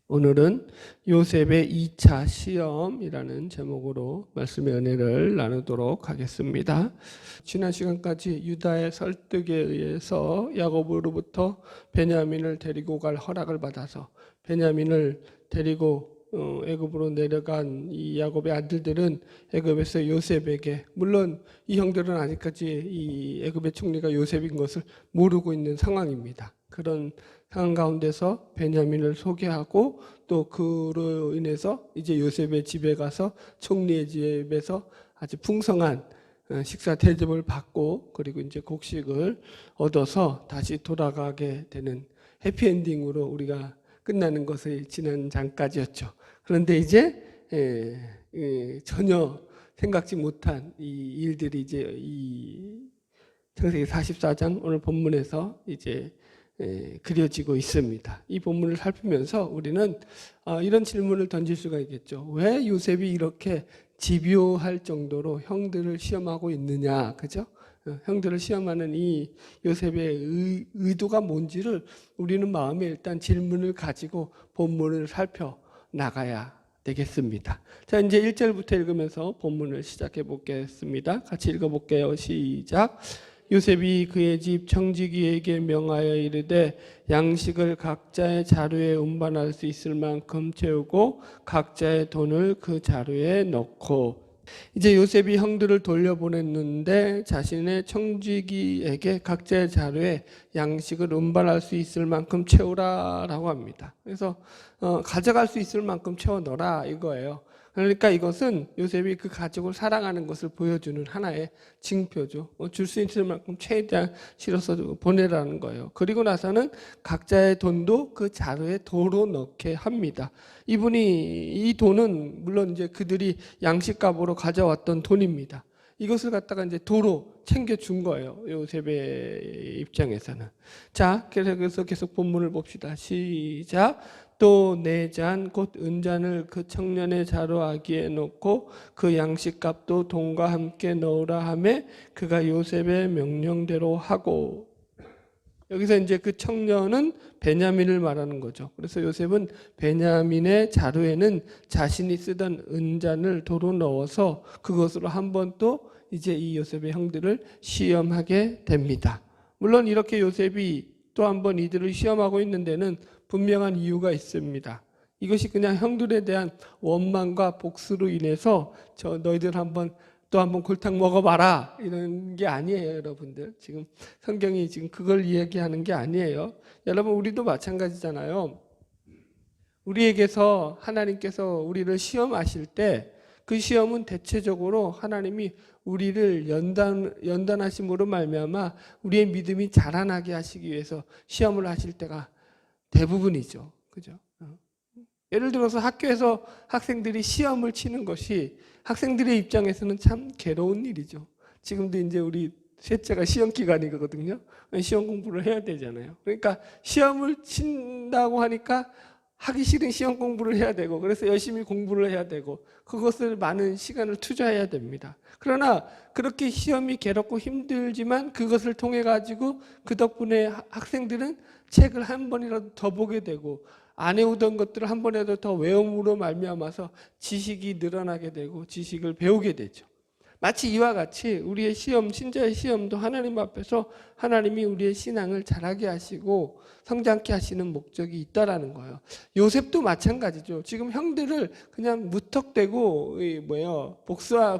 오늘은 요셉의 2차 시험이라는 제목으로 말씀의 은혜를 나누도록 하겠습니다. 지난 시간까지 유다의 설득에 의해서 야곱으로부터 베냐민을 데리고 갈 허락을 받아서 베냐민을 데리고 애굽으로 내려간 이 야곱의 아들들은 애굽에서 요셉에게, 물론 이 형들은 아직까지 이 애굽의 총리가 요셉인 것을 모르고 있는 상황입니다. 그런 상황 가운데서 베냐민을 소개하고 또 그로 인해서 이제 요셉의 집에 가서 총리의 집에서 아주 풍성한 식사 대접을 받고 그리고 이제 곡식을 얻어서 다시 돌아가게 되는 해피엔딩으로 우리가 끝나는 것이 지난 장까지였죠. 그런데 이제 전혀 생각지 못한 이 일들이 이제 이 창세기 44장 오늘 본문에서 이제 그려지고 있습니다. 이 본문을 살피면서 우리는 이런 질문을 던질 수가 있겠죠. 왜 요셉이 이렇게 집요할 정도로 형들을 시험하고 있느냐, 그죠? 형들을 시험하는 이 요셉의 의도가 뭔지를 우리는 마음에 일단 질문을 가지고 본문을 살펴 나가야 되겠습니다. 자, 이제 1절부터 읽으면서 본문을 시작해 보겠습니다. 같이 읽어볼게요. 시작. 요셉이 그의 집 청지기에게 명하여 이르되 양식을 각자의 자루에 운반할 수 있을 만큼 채우고 각자의 돈을 그 자루에 넣고. 이제 요셉이 형들을 돌려보냈는데 자신의 청지기에게 각자의 자루에 양식을 운반할 수 있을 만큼 채우라라고 합니다. 그래서 가져갈 수 있을 만큼 채워 넣어라 이거예요. 그러니까 이것은 요셉이 그 가족을 사랑하는 것을 보여주는 하나의 징표죠. 줄 수 있을 만큼 최대한 실어서 보내라는 거예요. 그리고 나서는 각자의 돈도 그 자루에 도로 넣게 합니다. 이 돈은 물론 이제 그들이 양식값으로 가져왔던 돈입니다. 이것을 갖다가 이제 도로 챙겨준 거예요. 요셉의 입장에서는. 자, 그래서 계속 본문을 봅시다. 시작. 또 네 잔 곧 은잔을 그 청년의 자루아기에 넣고 그 양식값도 돈과 함께 넣으라 하매 그가 요셉의 명령대로 하고. 여기서 이제 그 청년은 베냐민을 말하는 거죠. 그래서 요셉은 베냐민의 자루에는 자신이 쓰던 은잔을 도로 넣어서 그것으로 한 번 또 이제 이 요셉의 형들을 시험하게 됩니다. 물론 이렇게 요셉이 또 한 번 이들을 시험하고 있는 데는 분명한 이유가 있습니다. 이것이 그냥 형들에 대한 원망과 복수로 인해서 너희들 또 한번 골탕 먹어봐라 이런 게 아니에요. 여러분들 지금 성경이 지금 그걸 이야기하는 게 아니에요. 여러분 우리도 마찬가지잖아요. 우리에게서 하나님께서 우리를 시험하실 때 그 시험은 대체적으로 하나님이 우리를 연단하심으로 말미암아 우리의 믿음이 자라나게 하시기 위해서 시험을 하실 때가 대부분이죠. 그죠? 예를 들어서 학교에서 학생들이 시험을 치는 것이 학생들의 입장에서는 참 괴로운 일이죠. 지금도 이제 우리 셋째가 시험 기간이거든요. 시험 공부를 해야 되잖아요. 그러니까 시험을 친다고 하니까 하기 싫은 시험 공부를 해야 되고 그래서 열심히 공부를 해야 되고 그것을 많은 시간을 투자해야 됩니다. 그러나 그렇게 시험이 괴롭고 힘들지만 그것을 통해 가지고 그 덕분에 학생들은 책을 한 번이라도 더 보게 되고 안 외우던 것들을 한 번이라도 더 외움으로 말미암아서 지식이 늘어나게 되고 지식을 배우게 되죠. 마치 이와 같이 우리의 시험, 신자의 시험도 하나님 앞에서 하나님이 우리의 신앙을 자라게 하시고 성장케 하시는 목적이 있다라는 거예요. 요셉도 마찬가지죠. 지금 형들을 그냥 무턱대고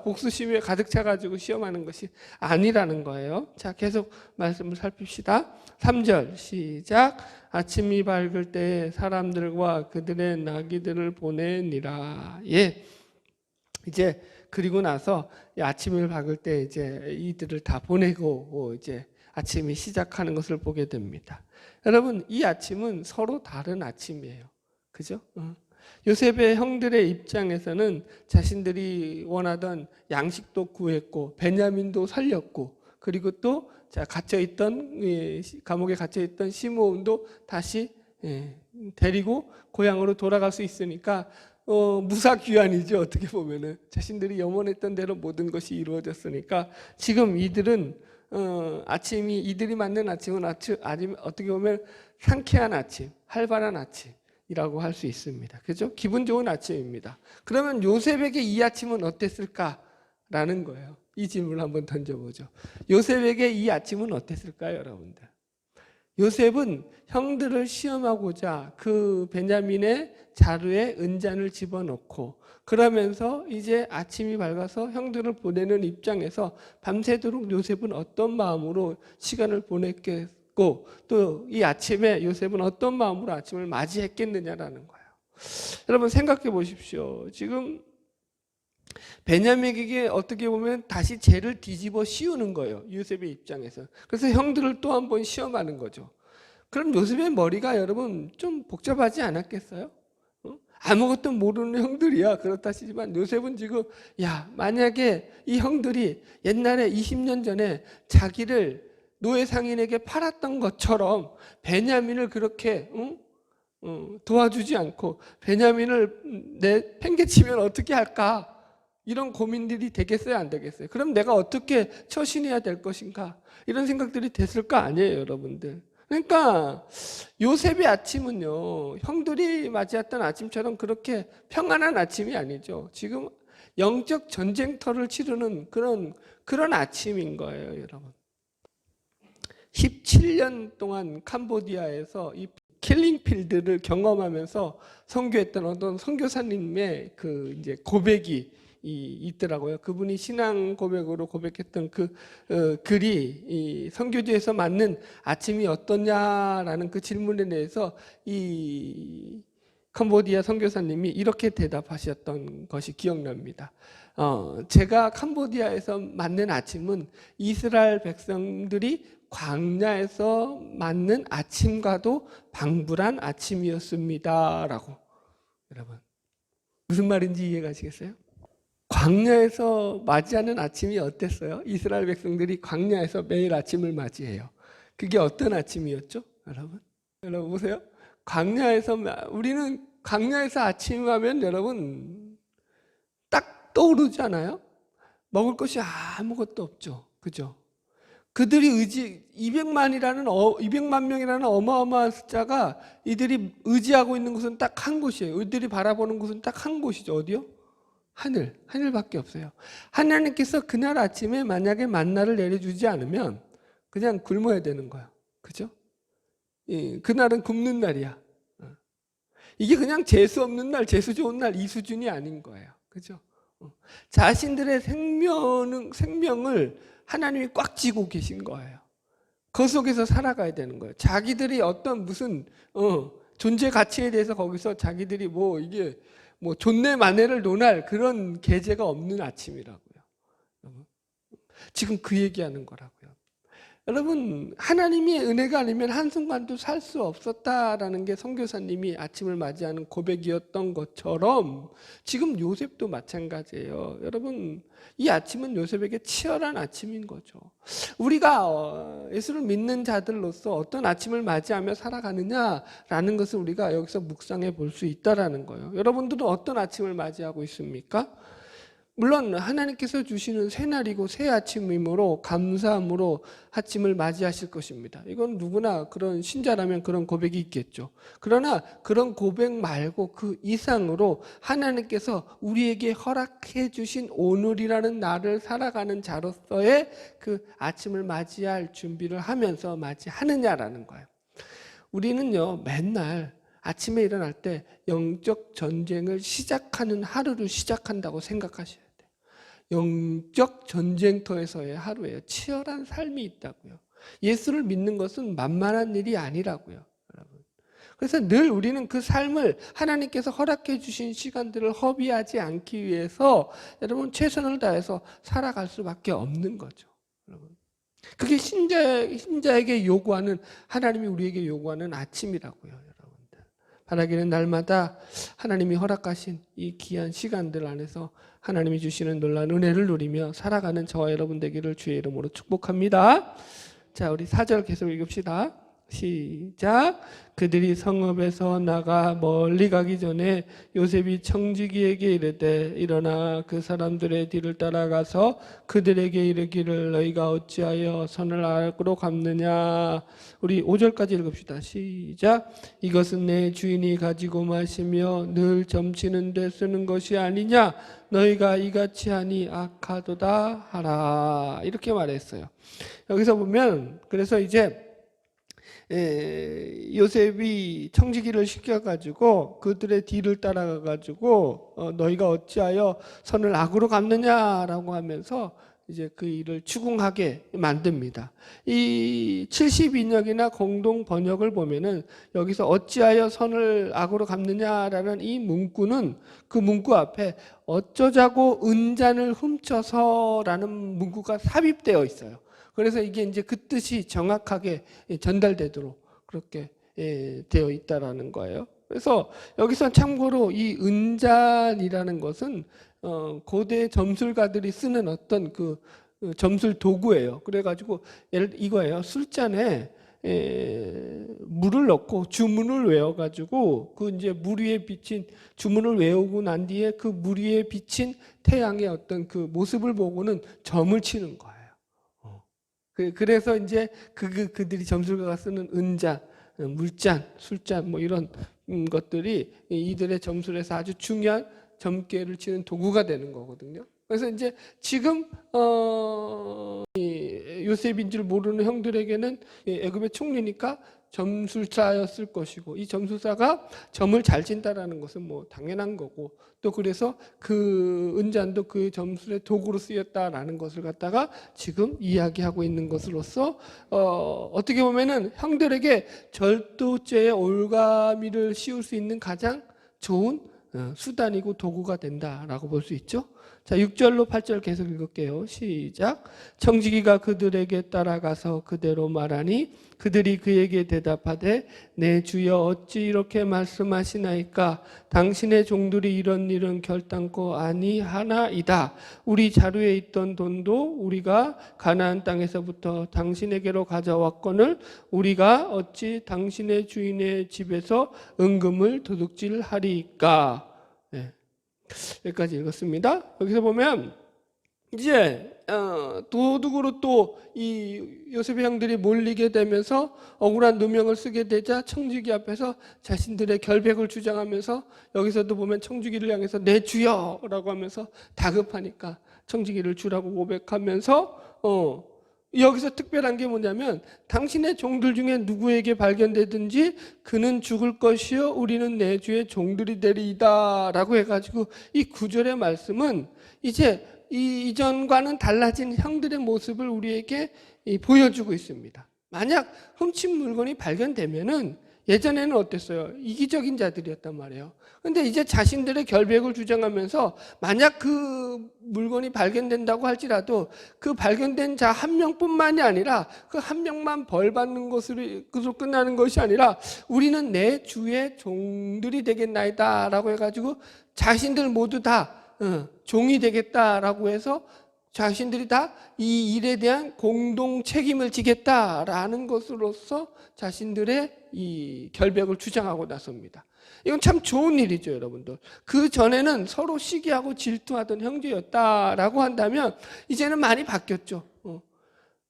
복수심에 가득 차가지고 시험하는 것이 아니라는 거예요. 자, 계속 말씀을 살핍시다. 3절 시작. 아침이 밝을 때에 사람들과 그들의 나귀들을 보내니라. 예. 이제 그리고 나서 아침을 밝을 때 이제 이들을 다 보내고 이제 아침이 시작하는 것을 보게 됩니다. 여러분 이 아침은 서로 다른 아침이에요. 그죠? 요셉의 형들의 입장에서는 자신들이 원하던 양식도 구했고 베냐민도 살렸고 그리고 또 감옥에 갇혀있던 시므온도 다시 데리고 고향으로 돌아갈 수 있으니까 무사귀환이죠. 어떻게 보면은 자신들이 염원했던 대로 모든 것이 이루어졌으니까 지금 이들은 이들이 맞는 아침은 어떻게 보면 상쾌한 아침, 활발한 아침, 이라고 할 수 있습니다. 그죠? 기분 좋은 아침입니다. 그러면 요셉에게 이 아침은 어땠을까라는 거예요. 이 질문을 한번 던져보죠. 요셉에게 이 아침은 어땠을까요, 여러분들? 요셉은 형들을 시험하고자 그 베냐민의 자루에 은잔을 집어넣고, 그러면서 이제 아침이 밝아서 형들을 보내는 입장에서 밤새도록 요셉은 어떤 마음으로 시간을 보냈겠고, 또 이 아침에 요셉은 어떤 마음으로 아침을 맞이했겠느냐라는 거예요. 여러분 생각해 보십시오. 지금 베냐민에게 어떻게 보면 다시 죄를 뒤집어 씌우는 거예요, 요셉의 입장에서. 그래서 형들을 또 한 번 시험하는 거죠. 그럼 요셉의 머리가 여러분 좀 복잡하지 않았겠어요? 아무것도 모르는 형들이야. 그렇다 치지만 요셉은 지금, 야, 만약에 이 형들이 옛날에 20년 전에 자기를 노예 상인에게 팔았던 것처럼 베냐민을 그렇게 도와주지 않고 베냐민을 팽개치면 어떻게 할까? 이런 고민들이 되겠어요, 안 되겠어요? 그럼 내가 어떻게 처신해야 될 것인가? 이런 생각들이 됐을 거 아니에요, 여러분들. 그러니까 요셉의 아침은요, 형들이 맞이했던 아침처럼 그렇게 평안한 아침이 아니죠. 지금 영적 전쟁터를 치르는 그런 아침인 거예요, 여러분. 17년 동안 캄보디아에서 이 킬링필드를 경험하면서 선교했던 어떤 선교사님의 그 이제 고백이 있더라고요. 그분이 신앙 고백으로 고백했던 그 글이 이 선교지에서 맞는 아침이 어떠냐라는 그 질문에 대해서 이 캄보디아 선교사님이 이렇게 대답하셨던 것이 기억납니다. 제가 캄보디아에서 맞는 아침은 이스라엘 백성들이 광야에서 맞는 아침과도 방불한 아침이었습니다라고. 여러분 무슨 말인지 이해가시겠어요? 광야에서 맞이하는 아침이 어땠어요? 이스라엘 백성들이 광야에서 매일 아침을 맞이해요. 그게 어떤 아침이었죠? 여러분 보세요. 우리는 광야에서 아침하면 여러분 딱 떠오르지 않아요? 먹을 것이 아무것도 없죠. 그죠? 그들이 200만 명이라는 어마어마한 숫자가 이들이 의지하고 있는 곳은 딱 한 곳이에요. 이들이 바라보는 곳은 딱 한 곳이죠. 어디요? 하늘밖에 없어요. 하나님께서 그날 아침에 만약에 만나를 내려주지 않으면 그냥 굶어야 되는 거야. 그죠? 그날은 굶는 날이야. 이게 그냥 재수 없는 날, 재수 좋은 날 이 수준이 아닌 거예요. 그죠? 자신들의 생명을 하나님이 꽉 쥐고 계신 거예요. 그 속에서 살아가야 되는 거예요. 자기들이 어떤 무슨 존재 가치에 대해서 거기서 자기들이 이게 존내만내를 논할 그런 계제가 없는 아침이라고요. 지금 그 얘기하는 거라고요. 여러분 하나님의 은혜가 아니면 한순간도 살 수 없었다라는 게 선교사님이 아침을 맞이하는 고백이었던 것처럼 지금 요셉도 마찬가지예요. 여러분 이 아침은 요셉에게 치열한 아침인 거죠. 우리가 예수를 믿는 자들로서 어떤 아침을 맞이하며 살아가느냐라는 것을 우리가 여기서 묵상해 볼 수 있다라는 거예요. 여러분들은 어떤 아침을 맞이하고 있습니까? 물론 하나님께서 주시는 새날이고 새 아침이므로 감사함으로 아침을 맞이하실 것입니다. 이건 누구나 그런 신자라면 그런 고백이 있겠죠. 그러나 그런 고백 말고 그 이상으로 하나님께서 우리에게 허락해 주신 오늘이라는 날을 살아가는 자로서의 그 아침을 맞이할 준비를 하면서 맞이하느냐라는 거예요. 우리는요 맨날 아침에 일어날 때 영적 전쟁을 시작하는 하루를 시작한다고 생각하셔야 돼요. 영적 전쟁터에서의 하루예요. 치열한 삶이 있다고요. 예수를 믿는 것은 만만한 일이 아니라고요, 여러분. 그래서 늘 우리는 그 삶을 하나님께서 허락해 주신 시간들을 허비하지 않기 위해서 여러분 최선을 다해서 살아갈 수밖에 없는 거죠, 여러분. 그게 신자에게 요구하는, 하나님이 우리에게 요구하는 아침이라고요, 여러분들. 바라기는 날마다 하나님이 허락하신 이 귀한 시간들 안에서 하나님이 주시는 놀라운 은혜를 누리며 살아가는 저와 여러분 되기를 주의 이름으로 축복합니다. 자, 우리 4절 계속 읽읍시다. 시작. 그들이 성읍에서 나가 멀리 가기 전에 요셉이 청지기에게 이르되 일어나 그 사람들의 뒤를 따라가서 그들에게 이르기를 너희가 어찌하여 선을 악으로 갚느냐. 우리 5절까지 읽읍시다. 시작. 이것은 내 주인이 가지고 마시며 늘 점치는 데 쓰는 것이 아니냐. 너희가 이같이 하니 악하도다 하라. 이렇게 말했어요. 여기서 보면 그래서 이제 요셉이 청지기를 시켜가지고 그들의 뒤를 따라가가지고 너희가 어찌하여 선을 악으로 갚느냐라고 하면서 이제 그 일을 추궁하게 만듭니다. 이 72년이나 공동 번역을 보면은 여기서 어찌하여 선을 악으로 갚느냐라는 이 문구는 그 문구 앞에 어쩌자고 은잔을 훔쳐서라는 문구가 삽입되어 있어요. 그래서 이게 이제 그 뜻이 정확하게 전달되도록 그렇게 되어 있다라는 거예요. 그래서 여기서 참고로 이 은잔이라는 것은 고대 점술가들이 쓰는 어떤 그 점술 도구예요. 그래가지고 이거예요. 술잔에 물을 넣고 주문을 외워가지고 그 이제 물 위에 비친 주문을 외우고 난 뒤에 그 물 위에 비친 태양의 어떤 그 모습을 보고는 점을 치는 거예요. 그래서 이제 그들이 점술가가 쓰는 은잔, 물잔, 술잔 뭐 이런 것들이 이들의 점술에서 아주 중요한 점괘를 치는 도구가 되는 거거든요. 그래서 이제 지금 요셉인 줄 모르는 형들에게는 애굽의 총리니까 점술사였을 것이고 이 점술사가 점을 잘 친다라는 것은 뭐 당연한 거고 또 그래서 그 은잔도 그 점술의 도구로 쓰였다라는 것을 갖다가 지금 이야기하고 있는 것으로서 어떻게 보면은 형들에게 절도죄의 올가미를 씌울 수 있는 가장 좋은 수단이고 도구가 된다라고 볼 수 있죠. 자, 6절로 8절 계속 읽을게요. 시작. 청지기가 그들에게 따라가서 그대로 말하니 그들이 그에게 대답하되 내 주여 어찌 이렇게 말씀하시나이까. 당신의 종들이 이런 일은 결단코 아니하나이다. 우리 자루에 있던 돈도 우리가 가나안 땅에서부터 당신에게로 가져왔거늘 우리가 어찌 당신의 주인의 집에서 은금을 도둑질하리이까. 네. 여기까지 읽었습니다. 여기서 보면 이제 도둑으로 또 이 요셉의 형들이 몰리게 되면서 억울한 누명을 쓰게 되자 청지기 앞에서 자신들의 결백을 주장하면서 여기서도 보면 청지기를 향해서 내 주여라고 하면서 다급하니까 청지기를 주라고 고백하면서 여기서 특별한 게 뭐냐면 당신의 종들 중에 누구에게 발견되든지 그는 죽을 것이요 우리는 내 주의 종들이 되리이다 라고 해가지고 이 9절의 말씀은 이제 이전과는 달라진 형들의 모습을 우리에게 보여주고 있습니다. 만약 훔친 물건이 발견되면은 예전에는 어땠어요? 이기적인 자들이었단 말이에요. 근데 이제 자신들의 결백을 주장하면서 만약 그 물건이 발견된다고 할지라도 그 발견된 자 한 명뿐만이 아니라 그 한 명만 벌 받는 것으로 끝나는 것이 아니라 우리는 내 주의 종들이 되겠나이다 라고 해가지고 자신들 모두 다 종이 되겠다라고 해서 자신들이 다 이 일에 대한 공동 책임을 지겠다라는 것으로서 자신들의 이 결백을 주장하고 나섭니다. 이건 참 좋은 일이죠, 여러분들. 그 전에는 서로 시기하고 질투하던 형제였다라고 한다면 이제는 많이 바뀌었죠.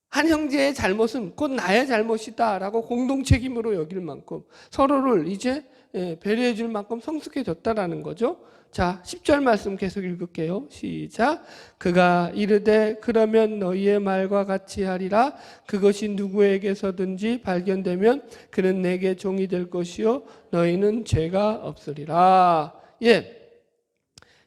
한 형제의 잘못은 곧 나의 잘못이다라고 공동 책임으로 여길 만큼 서로를 이제 배려해 줄 만큼 성숙해졌다라는 거죠. 자, 10절 말씀 계속 읽을게요. 시작. 그가 이르되 그러면 너희의 말과 같이 하리라. 그것이 누구에게서든지 발견되면 그는 내게 종이 될 것이요 너희는 죄가 없으리라. 예,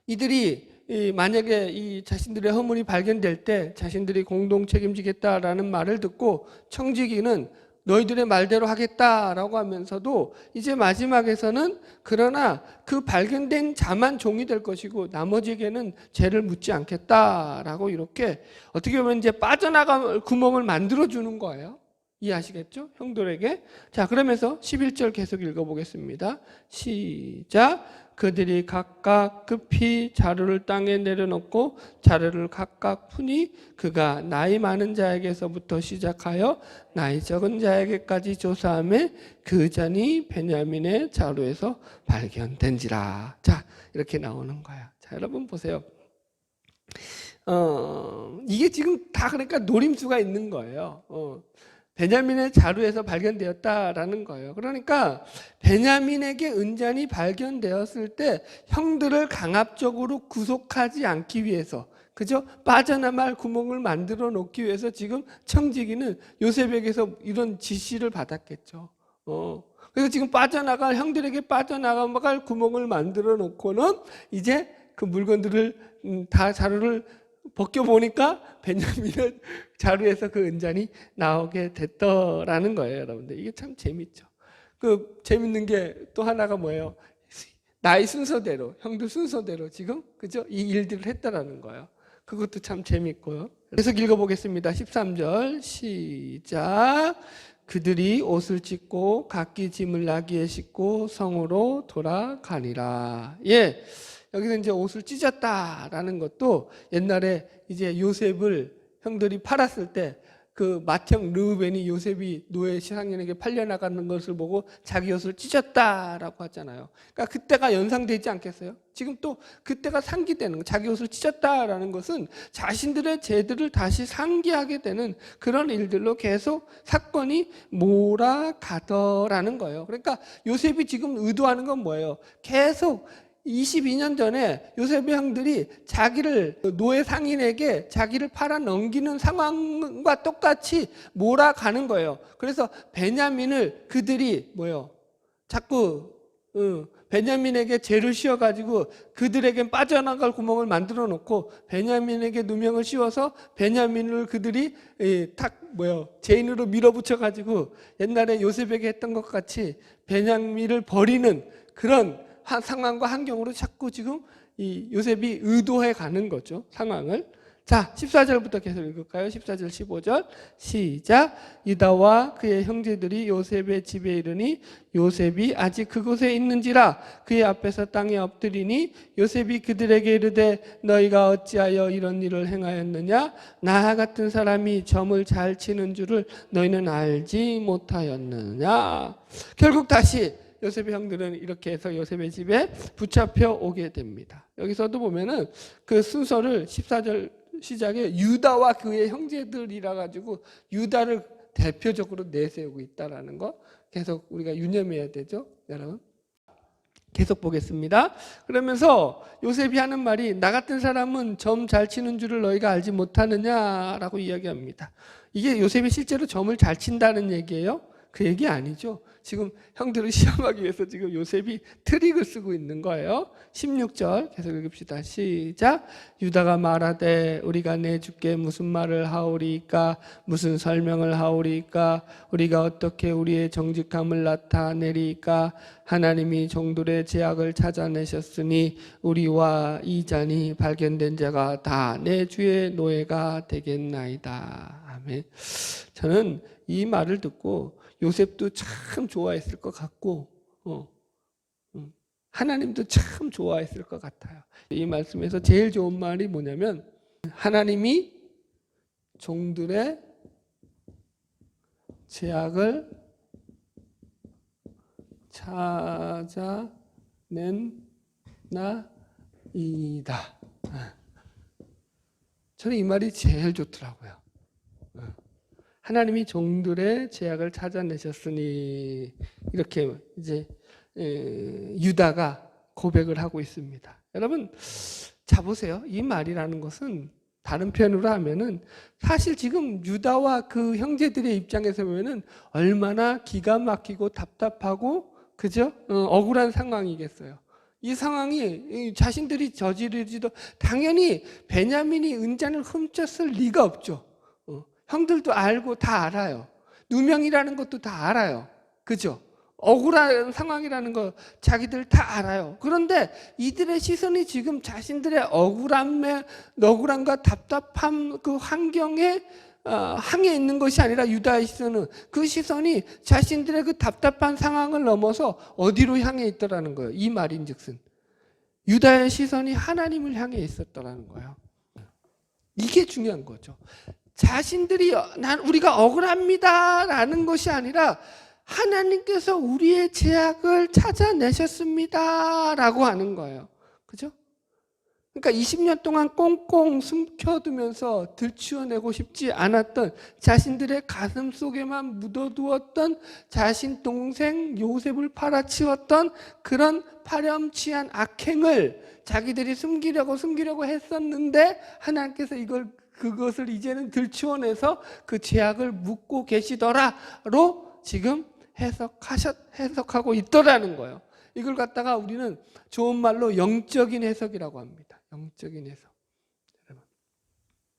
이들이 만약에 이 자신들의 허물이 발견될 때 자신들이 공동 책임지겠다라는 말을 듣고 청지기는 너희들의 말대로 하겠다라고 하면서도 이제 마지막에서는 그러나 그 발견된 자만 종이 될 것이고 나머지에게는 죄를 묻지 않겠다라고 이렇게 어떻게 보면 이제 빠져나갈 구멍을 만들어 주는 거예요. 이해하시겠죠? 형들에게. 자, 그러면서 11절 계속 읽어보겠습니다. 시작. 그들이 각각 급히 자루를 땅에 내려놓고 자루를 각각 푸니 그가 나이 많은 자에게서부터 시작하여 나이 적은 자에게까지 조사하며 그 잔이 베냐민의 자루에서 발견된지라. 자, 이렇게 나오는 거야. 자, 여러분 보세요. 이게 지금 다 그러니까 노림수가 있는 거예요. 베냐민의 자루에서 발견되었다라는 거예요. 그러니까 베냐민에게 은잔이 발견되었을 때 형들을 강압적으로 구속하지 않기 위해서, 그죠? 빠져나갈 구멍을 만들어 놓기 위해서 지금 청지기는 요셉에게서 이런 지시를 받았겠죠. 그래서 지금 빠져나갈, 형들에게 빠져나갈 구멍을 만들어 놓고는 이제 그 물건들을 다 자루를 벗겨보니까 베냐민의 자루에서 그 은잔이 나오게 됐더라는 거예요, 여러분들. 이게 참 재밌죠. 그 재밌는 게 또 하나가 뭐예요? 나의 순서대로, 형들 순서대로 지금, 그죠? 이 일들을 했다라는 거예요. 그것도 참 재밌고요. 계속 읽어보겠습니다. 13절 시작. 그들이 옷을 찢고 각기 짐을 나귀에 싣고 성으로 돌아가니라. 예. 여기서 이제 옷을 찢었다라는 것도 옛날에 이제 요셉을 형들이 팔았을 때 그 맏형 르우벤이 요셉이 노예 시상인에게 팔려나가는 것을 보고 자기 옷을 찢었다라고 하잖아요. 그러니까 그때가 연상되지 않겠어요? 지금 또 그때가 상기되는 거. 자기 옷을 찢었다라는 것은 자신들의 죄들을 다시 상기하게 되는 그런 일들로 계속 사건이 몰아가더라는 거예요. 그러니까 요셉이 지금 의도하는 건 뭐예요? 계속 22년 전에 요셉의 형들이 자기를 노예 상인에게 자기를 팔아 넘기는 상황과 똑같이 몰아가는 거예요. 그래서 베냐민을 그들이 뭐예요? 자꾸 베냐민에게 죄를 씌워가지고 그들에게 빠져나갈 구멍을 만들어 놓고 베냐민에게 누명을 씌워서 베냐민을 그들이 죄인으로 밀어붙여가지고 옛날에 요셉에게 했던 것 같이 베냐민을 버리는 그런 상황과 환경으로 자꾸 지금 이 요셉이 의도해 가는 거죠. 상황을. 자, 14절부터 계속 읽을까요? 14절 15절 시작. 유다와 그의 형제들이 요셉의 집에 이르니 요셉이 아직 그곳에 있는지라 그의 앞에서 땅에 엎드리니 요셉이 그들에게 이르되 너희가 어찌하여 이런 일을 행하였느냐? 나 같은 사람이 점을 잘 치는 줄을 너희는 알지 못하였느냐? 결국 다시 요셉의 형들은 이렇게 해서 요셉의 집에 붙잡혀 오게 됩니다. 여기서도 보면은 그 순서를 14절 시작에 유다와 그의 형제들이라 가지고 유다를 대표적으로 내세우고 있다라는 거 계속 우리가 유념해야 되죠, 여러분. 계속 보겠습니다. 그러면서 요셉이 하는 말이 나 같은 사람은 점 잘 치는 줄을 너희가 알지 못하느냐라고 이야기합니다. 이게 요셉이 실제로 점을 잘 친다는 얘기예요? 그 얘기 아니죠. 지금 형들을 시험하기 위해서 지금 요셉이 트릭을 쓰고 있는 거예요. 16절 계속 읽읍시다. 시작. 유다가 말하되 우리가 내 주께 무슨 말을 하오리까? 무슨 설명을 하오리까? 우리가 어떻게 우리의 정직함을 나타내리까? 하나님이 종들의 죄악을 찾아내셨으니 우리와 이 잔이 발견된 자가 다 내 주의 노예가 되겠나이다. 아멘. 저는 이 말을 듣고 요셉도 참 좋아했을 것 같고 하나님도 참 좋아했을 것 같아요. 이 말씀에서 제일 좋은 말이 뭐냐면 하나님이 종들의 죄악을 찾아낸 나이다. 저는 이 말이 제일 좋더라고요. 하나님이 종들의 죄악을 찾아내셨으니 이렇게 이제 유다가 고백을 하고 있습니다. 여러분, 자 보세요. 이 말이라는 것은 다른 표현으로 하면은 사실 지금 유다와 그 형제들의 입장에서 보면은 얼마나 기가 막히고 답답하고 그죠? 억울한 상황이겠어요. 이 상황이 자신들이 저지르지도 당연히 베냐민이 은잔을 훔쳤을 리가 없죠. 형들도 알고 다 알아요. 누명이라는 것도 다 알아요. 그죠? 억울한 상황이라는 거 자기들 다 알아요. 그런데 이들의 시선이 지금 자신들의 억울함과 답답함 그 환경에 항해 있는 것이 아니라 유다의 시선은 그 시선이 자신들의 그 답답한 상황을 넘어서 어디로 향해 있더라는 거예요. 이 말인즉슨 유다의 시선이 하나님을 향해 있었더라는 거예요. 이게 중요한 거죠. 자신들이 우리가 억울합니다라는 것이 아니라 하나님께서 우리의 죄악을 찾아내셨습니다라고 하는 거예요. 그죠? 그러니까 20년 동안 꽁꽁 숨겨두면서 들추어내고 싶지 않았던 자신들의 가슴 속에만 묻어두었던 자신 동생 요셉을 팔아치웠던 그런 파렴치한 악행을 자기들이 숨기려고 했었는데 하나님께서 그것을 이제는 들추어내서 그 죄악을 묻고 계시더라로 지금 해석하고 있더라는 거예요. 이걸 갖다가 우리는 좋은 말로 영적인 해석이라고 합니다. 영적인 해석.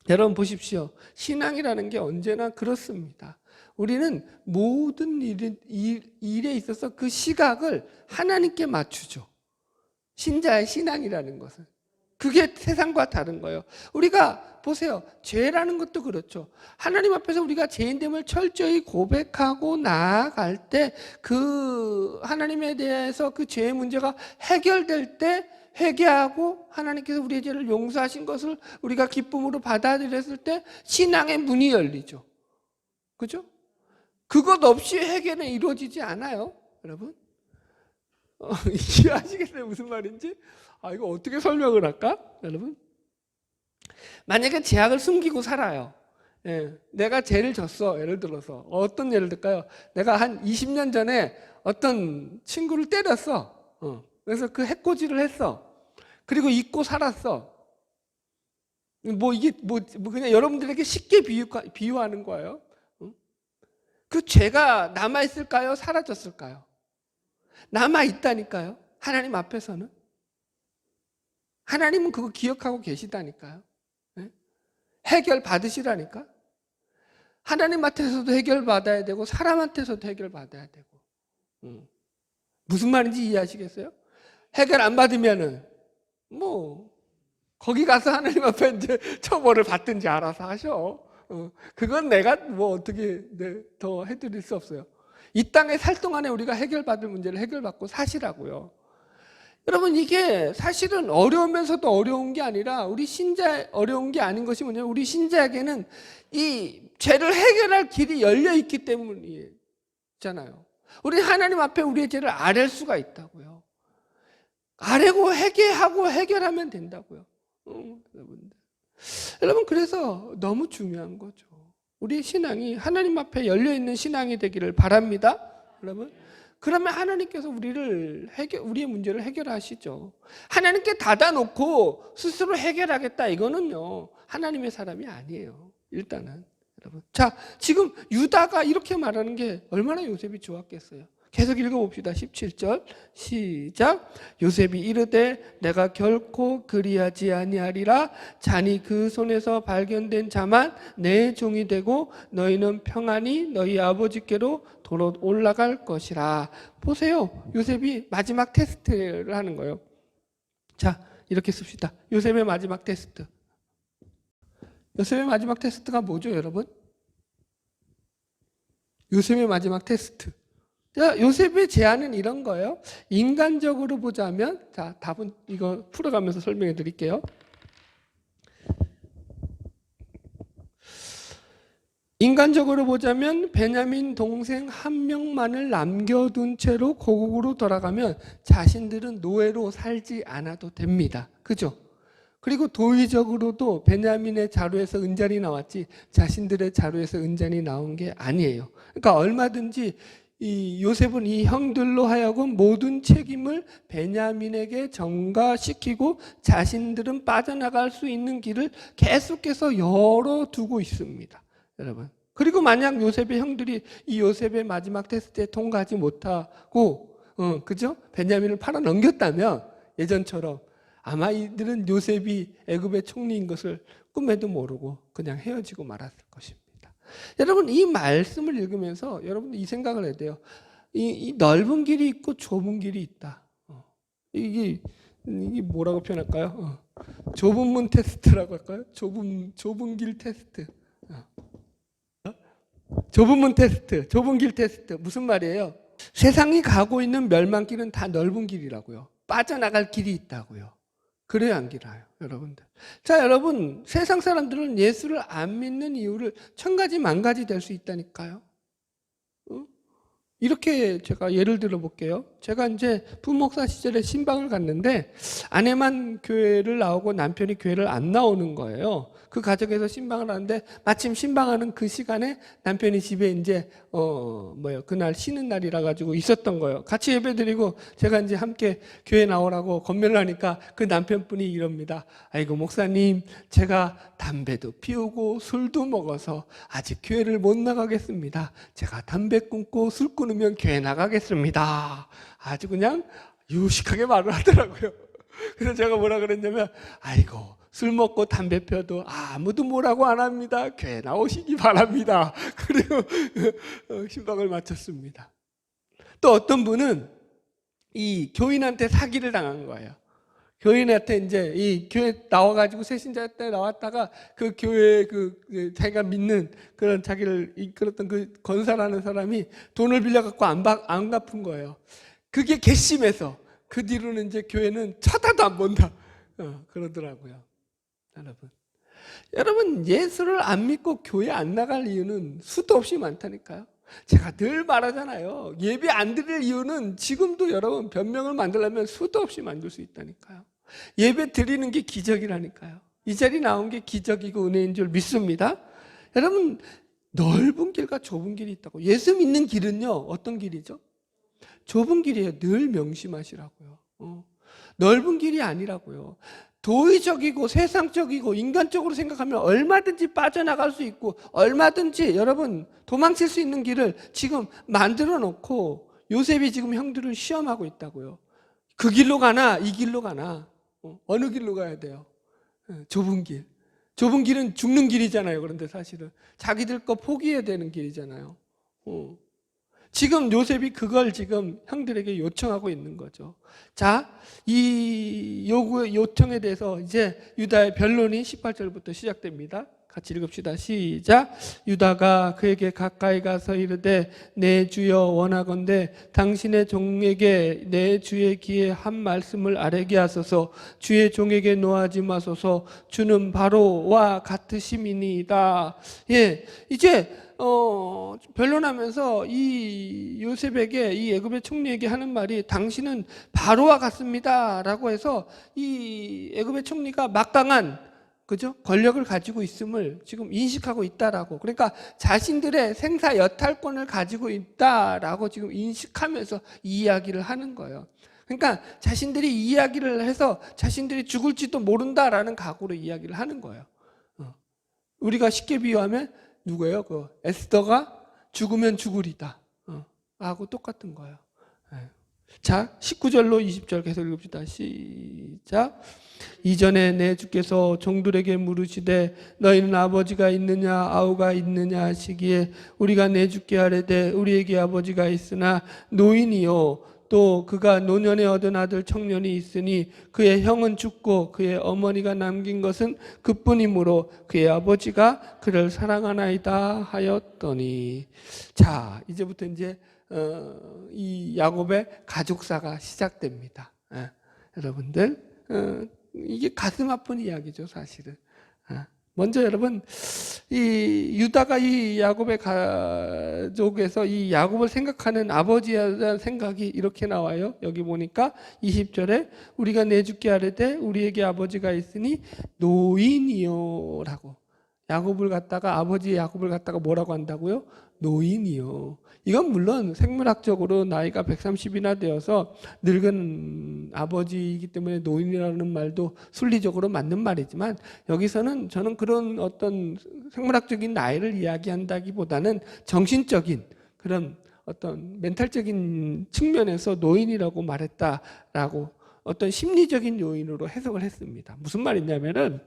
여러분 보십시오. 신앙이라는 게 언제나 그렇습니다. 우리는 모든 일에 있어서 그 시각을 하나님께 맞추죠. 신자의 신앙이라는 것은. 그게 세상과 다른 거예요. 우리가 보세요. 죄라는 것도 그렇죠. 하나님 앞에서 우리가 죄인됨을 철저히 고백하고 나아갈 때 그 하나님에 대해서 그 죄의 문제가 해결될 때 회개하고 하나님께서 우리의 죄를 용서하신 것을 우리가 기쁨으로 받아들였을 때 신앙의 문이 열리죠. 그죠? 그것 없이 회개는 이루어지지 않아요. 여러분 이해하시겠어요? 무슨 말인지? 이거 어떻게 설명을 할까? 여러분 만약에 죄악을 숨기고 살아요. 내가 죄를 졌어. 예를 들어서 어떤 예를 들까요? 내가 한 20년 전에 어떤 친구를 때렸어. 그래서 그 해코지를 했어. 그리고 잊고 살았어. 이게 그냥 여러분들에게 쉽게 비유하는 거예요. 그 죄가 남아있을까요? 사라졌을까요? 남아있다니까요. 하나님 앞에서는. 하나님은 그거 기억하고 계시다니까요. 해결 받으시라니까. 하나님한테서도 해결 받아야 되고 사람한테서도 해결 받아야 되고. 무슨 말인지 이해하시겠어요? 해결 안 받으면은 거기 가서 하나님 앞에 이제 처벌을 받든지 알아서 하셔. 그건 내가 어떻게 더 해드릴 수 없어요. 이 땅에 살 동안에 우리가 해결받을 문제를 해결받고 사시라고요. 여러분 이게 사실은 어려우면서도 어려운 게 아니라 우리 신자 어려운 게 아닌 것이 뭐냐면 우리 신자에게는 이 죄를 해결할 길이 열려 있기 때문이잖아요. 우리 하나님 앞에 우리의 죄를 아랠 수가 있다고요. 아뢰고 회개하고 해결하면 된다고요. 여러분 그래서 너무 중요한 거죠. 우리의 신앙이 하나님 앞에 열려 있는 신앙이 되기를 바랍니다. 여러분. 그러면 하나님께서 우리의 문제를 해결하시죠. 하나님께 닫아놓고 스스로 해결하겠다 이거는요 하나님의 사람이 아니에요. 일단은 여러분. 자 지금 유다가 이렇게 말하는 게 얼마나 요셉이 좋았겠어요. 계속 읽어봅시다. 17절 시작. 요셉이 이르되 내가 결코 그리하지 아니하리라. 잔이 그 손에서 발견된 자만 내 종이 되고 너희는 평안히 너희 아버지께로 도로 올라갈 것이라. 보세요. 요셉이 마지막 테스트를 하는 거예요. 자 이렇게 씁시다. 요셉의 마지막 테스트. 요셉의 마지막 테스트가 뭐죠 여러분? 요셉의 마지막 테스트. 자, 요셉의 제안은 이런 거예요. 인간적으로 보자면, 자, 답은 이거 풀어가면서 설명해 드릴게요. 인간적으로 보자면 베냐민 동생 한 명만을 남겨둔 채로 고국으로 돌아가면 자신들은 노예로 살지 않아도 됩니다. 그죠? 그리고 도의적으로도 베냐민의 자루에서 은잔이 나왔지 자신들의 자루에서 은잔이 나온 게 아니에요. 그러니까 얼마든지 이 요셉은 이 형들로 하여금 모든 책임을 베냐민에게 전가시키고 자신들은 빠져나갈 수 있는 길을 계속해서 열어두고 있습니다. 여러분. 그리고 만약 요셉의 형들이 이 요셉의 마지막 테스트에 통과하지 못하고 그죠? 베냐민을 팔아 넘겼다면 예전처럼 아마 이들은 요셉이 애굽의 총리인 것을 꿈에도 모르고 그냥 헤어지고 말았을 것입니다. 여러분 이 말씀을 읽으면서 여러분 이 생각을 해야 돼요. 이 넓은 길이 있고 좁은 길이 있다. 이게 뭐라고 표현할까요? 좁은 문 테스트라고 할까요? 좁은 길 테스트. 좁은 문 테스트, 좁은 길 테스트. 무슨 말이에요? 세상이 가고 있는 멸망길은 다 넓은 길이라고요. 빠져나갈 길이 있다고요. 그래야 안 길어요, 여러분들. 자, 여러분, 세상 사람들은 예수를 안 믿는 이유를 천 가지 만 가지 될 수 있다니까요. 이렇게 제가 예를 들어 볼게요. 제가 이제 부목사 시절에 신방을 갔는데 아내만 교회를 나오고 남편이 교회를 안 나오는 거예요. 그 가정에서 신방을 하는데 마침 신방하는 그 시간에 남편이 집에 이제 그날 쉬는 날이라 가지고 있었던 거예요. 같이 예배드리고 제가 이제 함께 교회 나오라고 권면을 하니까 그 남편분이 이럽니다. 아이고 목사님, 제가 담배도 피우고 술도 먹어서 아직 교회를 못 나가겠습니다. 제가 담배 끊고 술 끊으면 교회 나가겠습니다. 아주 그냥 유식하게 말을 하더라고요. 그래서 제가 뭐라 그랬냐면, 아이고 술 먹고 담배 펴도 아무도 뭐라고 안 합니다. 교회 나오시기 바랍니다. 그리고 신방을 마쳤습니다. 또 어떤 분은 이 교인한테 사기를 당한 거예요. 교인한테 이제 이 교회 나와가지고 새신자 때 나왔다가 그 교회 자기가 믿는 그런 자기를 이끌었던 그 건사라는 사람이 돈을 빌려갖고 안 갚은 거예요. 그게 괘씸해서 그 뒤로는 이제 교회는 쳐다도 안 본다. 그러더라고요. 여러분 예수를 안 믿고 교회 안 나갈 이유는 수도 없이 많다니까요. 제가 늘 말하잖아요. 예배 안 드릴 이유는 지금도 여러분 변명을 만들려면 수도 없이 만들 수 있다니까요. 예배 드리는 게 기적이라니까요. 이 자리 나온 게 기적이고 은혜인 줄 믿습니다. 여러분 넓은 길과 좁은 길이 있다고. 예수 믿는 길은요 어떤 길이죠? 좁은 길이에요. 늘 명심하시라고요. 넓은 길이 아니라고요. 도의적이고 세상적이고 인간적으로 생각하면 얼마든지 빠져나갈 수 있고 얼마든지 여러분 도망칠 수 있는 길을 지금 만들어 놓고 요셉이 지금 형들을 시험하고 있다고요. 그 길로 가나 이 길로 가나 어느 길로 가야 돼요? 좁은 길. 좁은 길은 죽는 길이잖아요. 그런데 사실은 자기들 거 포기해야 되는 길이잖아요. 지금 요셉이 그걸 지금 형들에게 요청하고 있는 거죠. 자, 이 요청에 대해서 이제 유다의 변론이 18절부터 시작됩니다. 같이 읽읍시다. 시작. 유다가 그에게 가까이 가서 이르되 내 주여 원하건대 당신의 종에게 내 주의 귀에 한 말씀을 아뢰게 하소서. 주의 종에게 노하지 마소서. 주는 바로와 같으심이니이다. 예, 이제 변론하면서 이 요셉에게 이 애굽의 총리에게 하는 말이 당신은 바로와 같습니다라고 해서 이 애굽의 총리가 막강한 그죠? 권력을 가지고 있음을 지금 인식하고 있다라고. 그러니까 자신들의 생사 여탈권을 가지고 있다라고 지금 인식하면서 이 이야기를 하는 거예요. 그러니까 자신들이 이 이야기를 해서 자신들이 죽을지도 모른다라는 각오로 이야기를 하는 거예요. 우리가 쉽게 비유하면 누구예요? 그 에스더가 죽으면 죽으리다. 하고 똑같은 거예요. 자, 19절로 20절 계속 읽읍시다. 시작. 이전에 내 주께서 종들에게 물으시되 너희는 아버지가 있느냐 아우가 있느냐 하시기에 우리가 내 주께 아뢰되 우리에게 아버지가 있으나 노인이요 또 그가 노년에 얻은 아들 청년이 있으니 그의 형은 죽고 그의 어머니가 남긴 것은 그뿐이므로 그의 아버지가 그를 사랑하나이다 하였더니. 자, 이제부터 이제 이 야곱의 가족사가 시작됩니다. 여러분들 이게 가슴 아픈 이야기죠, 사실은. 먼저 여러분 이 유다가 이 야곱의 가족에서 이 야곱을 생각하는 아버지에 대한 생각이 이렇게 나와요. 여기 보니까 20절에 우리가 내 주께 아뢰되 우리에게 아버지가 있으니 노인이요라고. 야곱을 갖다가 아버지 야곱을 갖다가 뭐라고 한다고요? 노인이요. 이건 물론 생물학적으로 나이가 130이나 되어서 늙은 아버지이기 때문에 노인이라는 말도 순리적으로 맞는 말이지만 여기서는 저는 그런 어떤 생물학적인 나이를 이야기한다기보다는 정신적인 그런 어떤 멘탈적인 측면에서 노인이라고 말했다라고 어떤 심리적인 요인으로 해석을 했습니다. 무슨 말이냐면은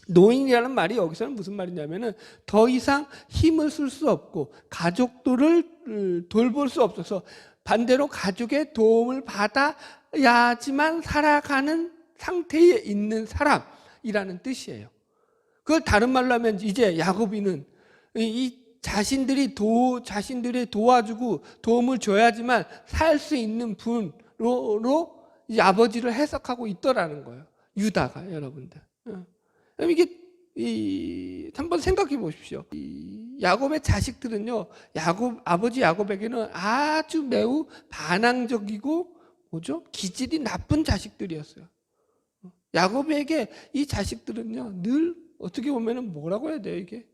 노인이라는 말이 여기서는 무슨 말이냐면은 더 이상 힘을 쓸 수 없고 가족들을 돌볼 수 없어서 반대로 가족의 도움을 받아야지만 살아가는 상태에 있는 사람이라는 뜻이에요. 그걸 다른 말로 하면 이제 야곱이는 이 자신들이 도와주고 도움을 줘야지만 살 수 있는 분으로 이 아버지를 해석하고 있더라는 거예요. 유다가 여러분들. 그럼 이게 한번 생각해 보십시오. 야곱의 자식들은요, 아버지 야곱에게는 아주 매우 반항적이고 뭐죠? 기질이 나쁜 자식들이었어요. 야곱에게 이 자식들은요, 늘 어떻게 보면은 뭐라고 해야 돼요, 이게?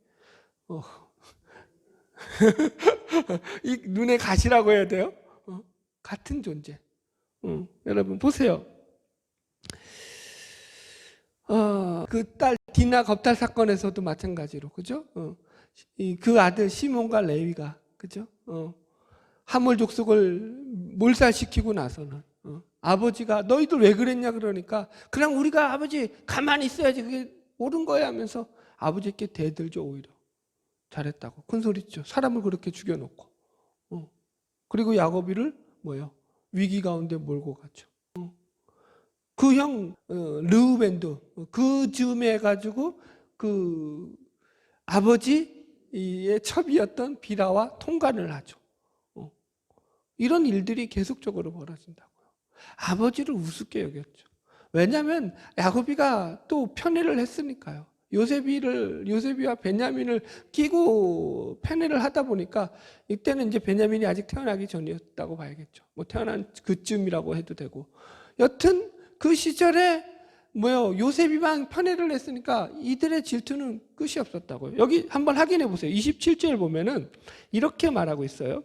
이 눈에 가시라고 해야 돼요? 같은 존재. 여러분 보세요. 그 딸 디나 겁탈 사건에서도 마찬가지로, 그죠? 그 아들 시몬과 레위가, 그죠? 하물 족속을 몰살시키고 나서는 아버지가 너희들 왜 그랬냐 그러니까 그냥 우리가 아버지 가만히 있어야지 그게 옳은 거야 하면서 아버지께 대들죠. 오히려 잘했다고 큰 소리죠. 사람을 그렇게 죽여놓고. 그리고 야곱이를 뭐요? 위기 가운데 몰고 갔죠. 그 형 르우벤도 그 즈음에 해가지고 그 아버지의 첩이었던 비라와 통관을 하죠. 이런 일들이 계속적으로 벌어진다고요. 아버지를 우습게 여겼죠. 왜냐하면 야곱이가 또 편애를 했으니까요. 요셉이와 베냐민을 끼고 편애를 하다 보니까 이때는 이제 베냐민이 아직 태어나기 전이었다고 봐야겠죠. 뭐 태어난 그쯤이라고 해도 되고. 여튼 그 시절에 요셉이만 편애를 했으니까 이들의 질투는 끝이 없었다고요. 여기 한번 확인해 보세요. 27절 보면은 이렇게 말하고 있어요.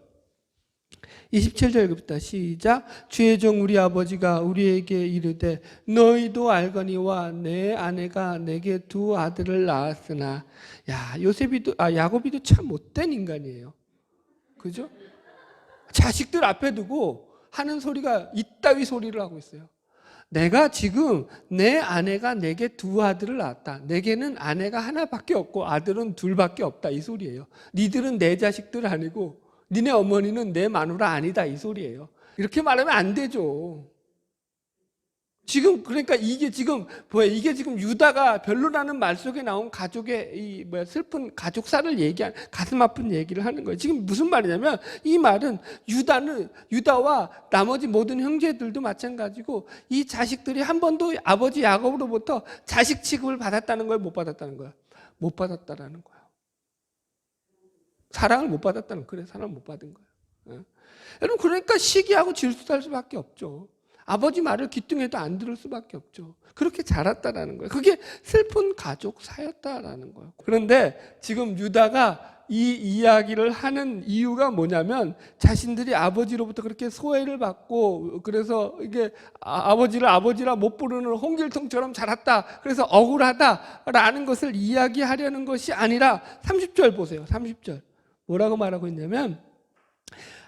27절부터 시작. 주의 종 우리 아버지가 우리에게 이르되 너희도 알거니와 내 아내가 내게 두 아들을 낳았으나. 야곱이도 참 못된 인간이에요. 그죠? 자식들 앞에 두고 하는 소리가 이따위 소리를 하고 있어요. 내가 지금 내 아내가 내게 두 아들을 낳았다. 내게는 아내가 하나밖에 없고 아들은 둘밖에 없다. 이 소리예요. 니들은 내 자식들 아니고 니네 어머니는 내 마누라 아니다. 이 소리예요. 이렇게 말하면 안 되죠. 지금 그러니까 이게 지금 유다가 별로라는 말 속에 나온 가족의 슬픈 가족사를 얘기한 가슴 아픈 얘기를 하는 거예요. 지금 무슨 말이냐면 이 말은 유다와 나머지 모든 형제들도 마찬가지고 이 자식들이 한 번도 아버지 야곱으로부터 자식 취급을 받았다는 거예요, 못 받았다는 거예요? 못 받았다라는 거예요. 사랑을 못 받았다는 거예요. 사랑을 못 받은 거예요. 여러분 그러니까 시기하고 질투할 수밖에 없죠. 아버지 말을 귀뚱해도 안 들을 수밖에 없죠. 그렇게 자랐다라는 거예요. 그게 슬픈 가족사였다라는 거예요. 그런데 지금 유다가 이 이야기를 하는 이유가 뭐냐면 자신들이 아버지로부터 그렇게 소외를 받고 그래서 이게 아버지를 아버지라 못 부르는 홍길통처럼 자랐다. 그래서 억울하다라는 것을 이야기하려는 것이 아니라 30절 보세요. 30절. 뭐라고 말하고 있냐면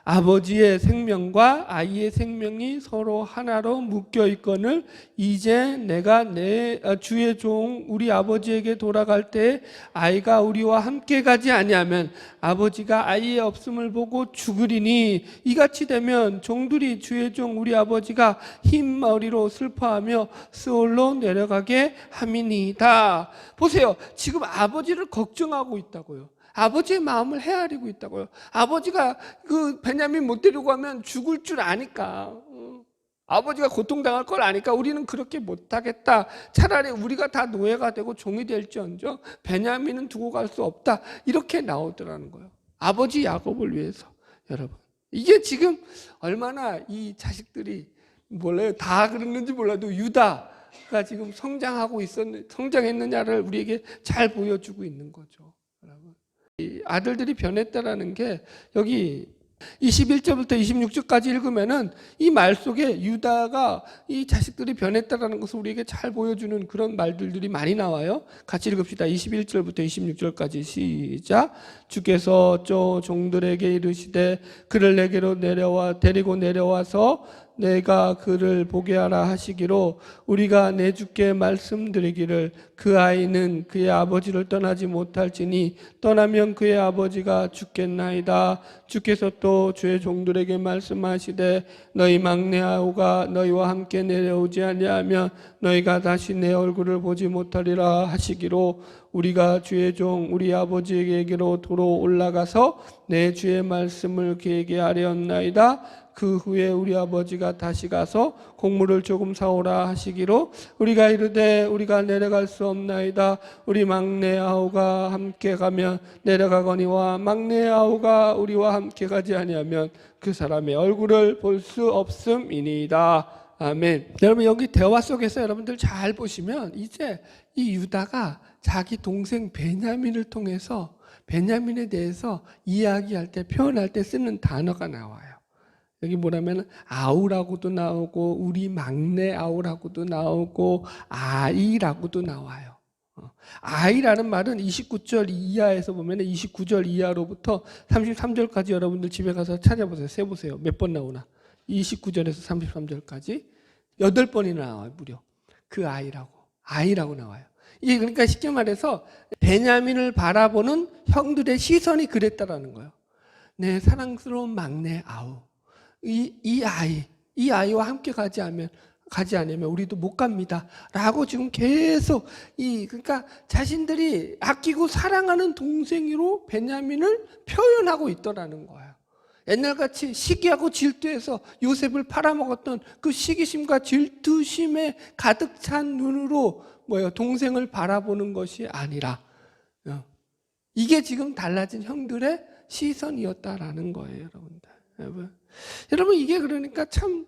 아버지의 생명과 아이의 생명이 서로 하나로 묶여 있거늘 이제 내가 내 주의 종 우리 아버지에게 돌아갈 때 아이가 우리와 함께 가지 아니하면 아버지가 아이의 없음을 보고 죽으리니 이같이 되면 종들이 주의 종 우리 아버지가 흰 머리로 슬퍼하며 스올로 내려가게 함이니이다. 보세요. 지금 아버지를 걱정하고 있다고요. 아버지의 마음을 헤아리고 있다고요. 아버지가 그 베냐민 못 데리고 가면 죽을 줄 아니까, 아버지가 고통당할 걸 아니까 우리는 그렇게 못하겠다. 차라리 우리가 다 노예가 되고 종이 될지언정 베냐민은 두고 갈 수 없다. 이렇게 나오더라는 거예요. 아버지 야곱을 위해서. 여러분 이게 지금 얼마나 이 자식들이 몰라요. 다 그랬는지 몰라도 유다가 지금 성장했느냐를 우리에게 잘 보여주고 있는 거죠. 여러분. 이 아들들이 변했다라는 게 여기 21절부터 26절까지 읽으면은 이 말 속에 유다가 이 자식들이 변했다라는 것을 우리에게 잘 보여주는 그런 말들이 많이 나와요. 같이 읽읍시다. 21절부터 26절까지 시작. 주께서 저 종들에게 이르시되 그를 내게로 데리고 내려와서 내가 그를 보게 하라 하시기로 우리가 내 주께 말씀드리기를 그 아이는 그의 아버지를 떠나지 못할지니 떠나면 그의 아버지가 죽겠나이다. 주께서 또 주의 종들에게 말씀하시되 너희 막내 아우가 너희와 함께 내려오지 아니하면 너희가 다시 내 얼굴을 보지 못하리라 하시기로 우리가 주의 종 우리 아버지에게로 도로 올라가서 내 주의 말씀을 그에게 하려었나이다. 그 후에 우리 아버지가 다시 가서 곡물을 조금 사오라 하시기로 우리가 이르되 우리가 내려갈 수 없나이다. 우리 막내 아우가 함께 가면 내려가거니와 막내 아우가 우리와 함께 가지 아니하면 그 사람의 얼굴을 볼 수 없음이니이다. 아멘. 여러분, 여기 대화 속에서 여러분들 잘 보시면 이제 이 유다가 자기 동생 베냐민을 통해서 베냐민에 대해서 이야기할 때, 표현할 때 쓰는 단어가 나와요. 여기 뭐라면 아우라고도 나오고 우리 막내 아우라고도 나오고 아이라고도 나와요. 아이라는 말은 29절 이하에서 보면 29절 이하로부터 33절까지 여러분들 집에 가서 찾아보세요. 세보세요. 몇 번 나오나. 29절에서 33절까지 8번이나 나와요. 무려. 그 아이라고 나와요. 이게 그러니까 쉽게 말해서 베냐민을 바라보는 형들의 시선이 그랬다라는 거예요. 내 사랑스러운 막내 아우, 이 아이와 함께 가지 않으면 우리도 못 갑니다. 라고 지금 계속 그러니까 자신들이 아끼고 사랑하는 동생으로 베냐민을 표현하고 있더라는 거예요. 옛날같이 시기하고 질투해서 요셉을 팔아먹었던 그 시기심과 질투심에 가득 찬 눈으로 동생을 바라보는 것이 아니라 이게 지금 달라진 형들의 시선이었다라는 거예요, 여러분들. 여러분, 이게 그러니까 참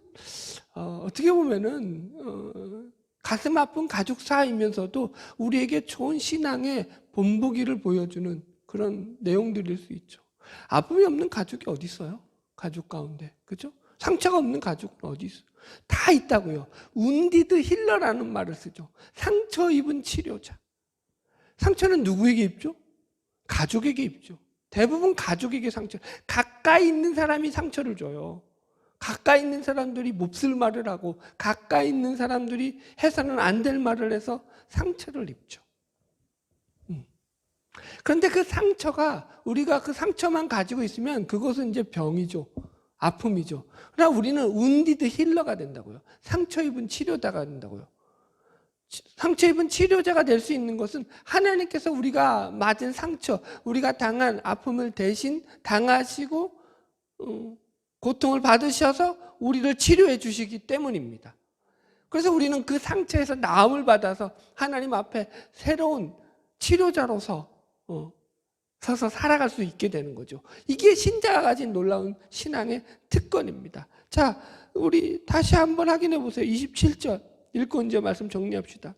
어떻게 보면은 가슴 아픈 가족사이면서도 우리에게 좋은 신앙의 본보기를 보여주는 그런 내용들일 수 있죠. 아픔이 없는 가족이 어디 있어요? 가족 가운데, 그죠? 상처가 없는 가족은 어디 있어요? 다 있다고요. 운디드 힐러라는 말을 쓰죠. 상처 입은 치료자. 상처는 누구에게 입죠? 가족에게 입죠. 대부분 가족에게 상처. 가까이 있는 사람이 상처를 줘요. 가까이 있는 사람들이 몹쓸 말을 하고 가까이 있는 사람들이 해서는 안 될 말을 해서 상처를 입죠. 그런데 그 상처가 우리가 그 상처만 가지고 있으면 그것은 이제 병이죠. 아픔이죠. 그러나 우리는 운디드 힐러가 된다고요. 상처 입은 치료자가 된다고요. 상처 입은 치료자가 될 수 있는 것은 하나님께서 우리가 맞은 상처, 우리가 당한 아픔을 대신 당하시고 고통을 받으셔서 우리를 치료해 주시기 때문입니다. 그래서 우리는 그 상처에서 나음을 받아서 하나님 앞에 새로운 치료자로서 서서 살아갈 수 있게 되는 거죠. 이게 신자가 가진 놀라운 신앙의 특권입니다. 자, 우리 다시 한번 확인해 보세요. 27절 읽고 이제 말씀 정리합시다.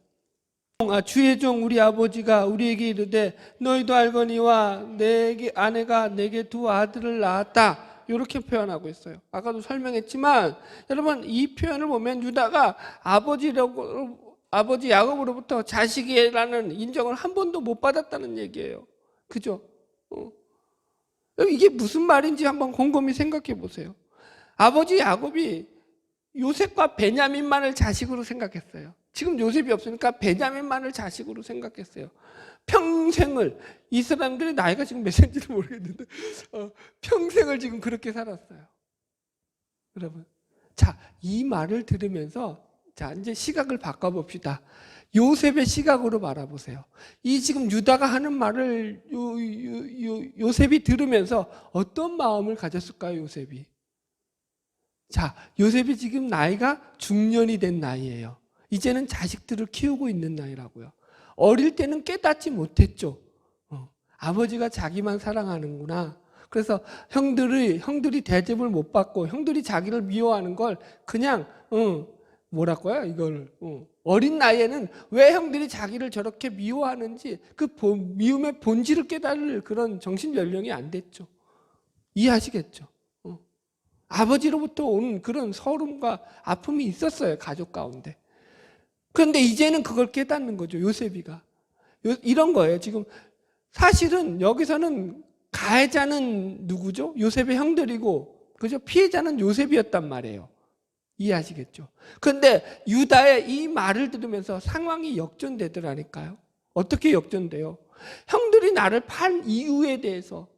주의 종 우리 아버지가 우리에게 이르되 너희도 알거니와 내게 아내가 내게 두 아들을 낳았다. 이렇게 표현하고 있어요. 아까도 설명했지만 여러분, 이 표현을 보면 유다가 아버지 야곱으로부터 자식이라는 인정을 한 번도 못 받았다는 얘기예요. 그죠? 이게 무슨 말인지 한번 곰곰이 생각해 보세요. 아버지 야곱이 요셉과 베냐민만을 자식으로 생각했어요. 지금 요셉이 없으니까 베냐민만을 자식으로 생각했어요. 평생을, 이 사람들의 나이가 지금 몇 살인지는 모르겠는데 평생을 지금 그렇게 살았어요. 여러분, 자, 이 말을 들으면서 자, 이제 시각을 바꿔봅시다. 요셉의 시각으로 바라보세요. 이 지금 유다가 하는 말을 요셉이 들으면서 어떤 마음을 가졌을까요, 요셉이? 자, 요셉이 지금 나이가 중년이 된 나이예요. 이제는 자식들을 키우고 있는 나이라고요. 어릴 때는 깨닫지 못했죠. 아버지가 자기만 사랑하는구나. 그래서 형들이 대접을 못 받고 형들이 자기를 미워하는 걸 그냥 뭐랄까요? 이걸 어린 나이에는 왜 형들이 자기를 저렇게 미워하는지 그 미움의 본질을 깨달을 그런 정신 연령이 안 됐죠. 이해하시겠죠? 아버지로부터 온 그런 서름과 아픔이 있었어요, 가족 가운데. 그런데 이제는 그걸 깨닫는 거죠, 요셉이가. 이런 거예요. 지금 사실은 여기서는 가해자는 누구죠? 요셉의 형들이고, 그죠? 피해자는 요셉이었단 말이에요. 이해하시겠죠? 그런데 유다의 이 말을 들으면서 상황이 역전되더라니까요. 어떻게 역전돼요? 형들이 나를 판 이유에 대해서,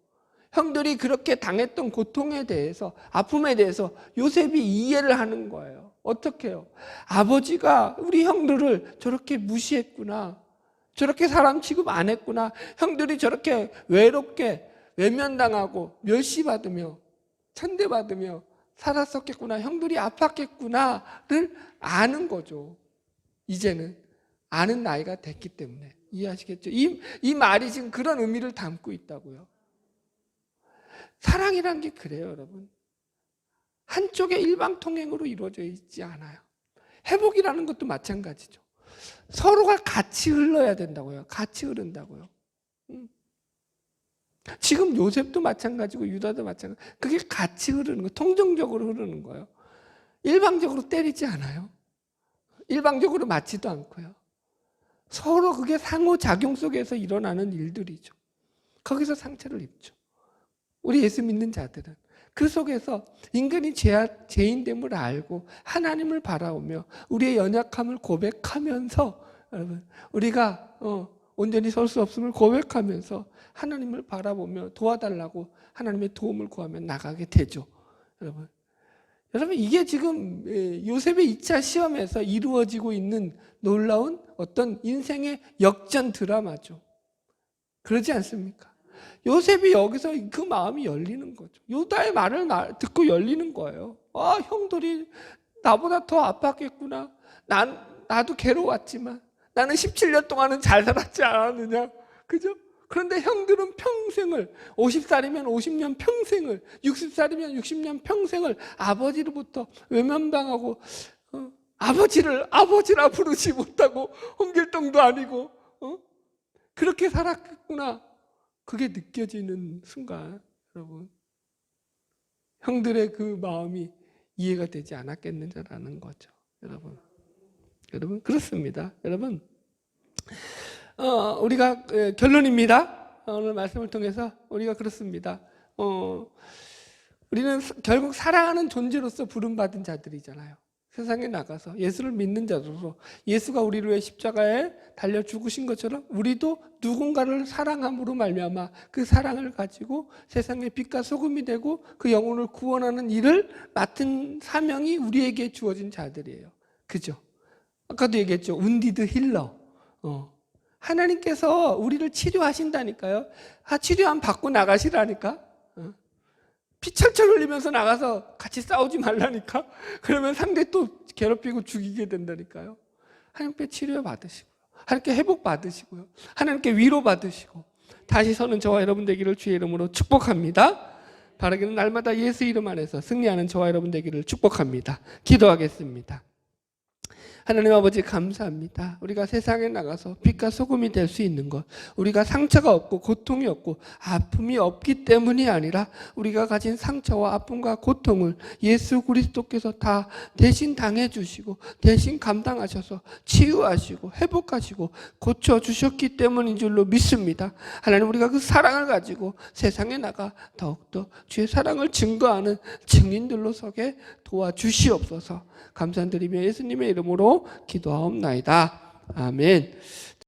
형들이 그렇게 당했던 고통에 대해서, 아픔에 대해서 요셉이 이해를 하는 거예요. 어떻게 해요? 아버지가 우리 형들을 저렇게 무시했구나. 저렇게 사람 취급 안 했구나. 형들이 저렇게 외롭게 외면당하고 멸시받으며 천대받으며 살았었겠구나, 형들이 아팠겠구나를 아는 거죠. 이제는 아는 나이가 됐기 때문에. 이해하시겠죠? 이 말이 지금 그런 의미를 담고 있다고요. 사랑이란 게 그래요, 여러분. 한쪽의 일방통행으로 이루어져 있지 않아요. 회복이라는 것도 마찬가지죠. 서로가 같이 흘러야 된다고요. 같이 흐른다고요. 지금 요셉도 마찬가지고 유다도 마찬가지고, 그게 같이 흐르는 거예요. 통정적으로 흐르는 거예요. 일방적으로 때리지 않아요. 일방적으로 맞지도 않고요. 서로 그게 상호작용 속에서 일어나는 일들이죠. 거기서 상처를 입죠. 우리 예수 믿는 자들은 그 속에서 인간이 죄인됨을 알고 하나님을 바라보며 우리의 연약함을 고백하면서, 여러분, 우리가 온전히 설 수 없음을 고백하면서 하나님을 바라보며 도와달라고 하나님의 도움을 구하며 나가게 되죠. 여러분, 이게 지금 요셉의 2차 시험에서 이루어지고 있는 놀라운 어떤 인생의 역전 드라마죠. 그러지 않습니까? 요셉이 여기서 그 마음이 열리는 거죠. 유다의 말을 듣고 열리는 거예요. 아, 형들이 나보다 더 아팠겠구나. 나도 괴로웠지만 나는 17년 동안은 잘 살았지 않았느냐. 그죠? 그런데 형들은 평생을, 50살이면 50년 평생을, 60살이면 60년 평생을 아버지로부터 외면당하고, 아버지라 부르지 못하고 홍길동도 아니고 그렇게 살았구나. 그게 느껴지는 순간, 여러분, 형들의 그 마음이 이해가 되지 않았겠느냐라는 거죠. 여러분 그렇습니다. 여러분, 우리가 결론입니다. 오늘 말씀을 통해서 우리가 그렇습니다. 우리는 결국 사랑하는 존재로서 부름받은 자들이잖아요. 세상에 나가서 예수를 믿는 자로서 예수가 우리를 위해 십자가에 달려 죽으신 것처럼 우리도 누군가를 사랑함으로 말미암아 그 사랑을 가지고 세상의 빛과 소금이 되고 그 영혼을 구원하는 일을 맡은 사명이 우리에게 주어진 자들이에요. 그죠? 아까도 얘기했죠. 운디드 힐러. 하나님께서 우리를 치료하신다니까요. 치료함 받고 나가시라니까. 피 철철 흘리면서 나가서 같이 싸우지 말라니까. 그러면 상대 또 괴롭히고 죽이게 된다니까요. 하나님께 치료 받으시고요. 하나님께 회복 받으시고요. 하나님께 위로 받으시고 다시 서는 저와 여러분 되기를 주의 이름으로 축복합니다. 바라기는 날마다 예수 이름 안에서 승리하는 저와 여러분 되기를 축복합니다. 기도하겠습니다. 하나님 아버지 감사합니다. 우리가 세상에 나가서 빛과 소금이 될 수 있는 것, 우리가 상처가 없고 고통이 없고 아픔이 없기 때문이 아니라 우리가 가진 상처와 아픔과 고통을 예수 그리스도께서 다 대신 당해주시고 대신 감당하셔서 치유하시고 회복하시고 고쳐주셨기 때문인 줄로 믿습니다. 하나님, 우리가 그 사랑을 가지고 세상에 나가 더욱더 주의 사랑을 증거하는 증인들로 서게 도와주시옵소서. 감사드리며 예수님의 이름으로 기도하옵나이다. 아멘.